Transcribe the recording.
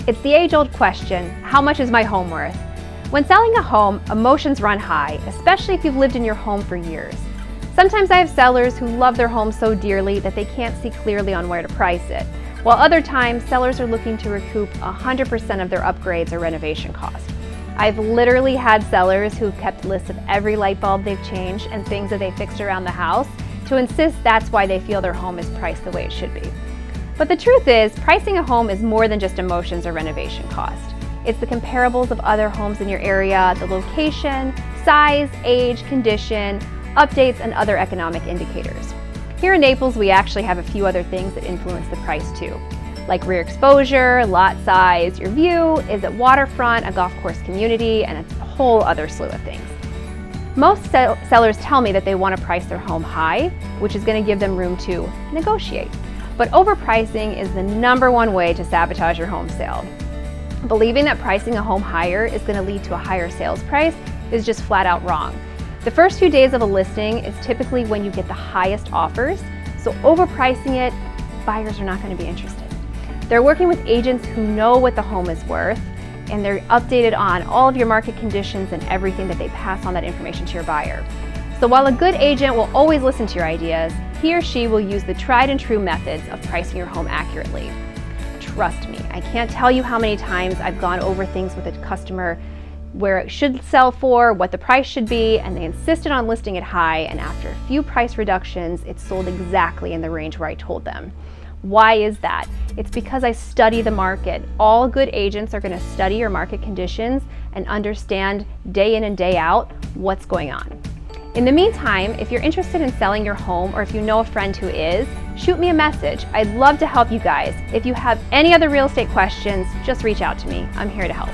It's the age-old question, how much is my home worth? When selling a home, emotions run high, especially if you've lived in your home for years. Sometimes I have sellers who love their home so dearly that they can't see clearly on where to price it, while other times sellers are looking to recoup 100% of their upgrades or renovation costs. I've literally had sellers who've kept lists of every light bulb they've changed and things that they fixed around the house to insist that's why they feel their home is priced the way it should be. But the truth is, pricing a home is more than just emotions or renovation cost. It's the comparables of other homes in your area, the location, size, age, condition, updates, and other economic indicators. Here in Naples, we actually have a few other things that influence the price too, like rear exposure, lot size, your view, is it waterfront, a golf course community, and a whole other slew of things. Most sellers tell me that they want to price their home high, which is going to give them room to negotiate. But overpricing is the #1 way to sabotage your home sale. Believing that pricing a home higher is going to lead to a higher sales price is just flat out wrong. The first few days of a listing is typically when you get the highest offers, so overpricing it, buyers are not going to be interested. They're working with agents who know what the home is worth, and they're updated on all of your market conditions and everything that they pass on that information to your buyer. So while a good agent will always listen to your ideas, he or she will use the tried and true methods of pricing your home accurately. Trust me, I can't tell you how many times I've gone over things with a customer where it should sell for, what the price should be, and they insisted on listing it high, and after a few price reductions, it sold exactly in the range where I told them. Why is that? It's because I study the market. All good agents are going to study your market conditions and understand day in and day out what's going on. In the meantime, if you're interested in selling your home or if you know a friend who is, shoot me a message. I'd love to help you guys. If you have any other real estate questions, just reach out to me. I'm here to help.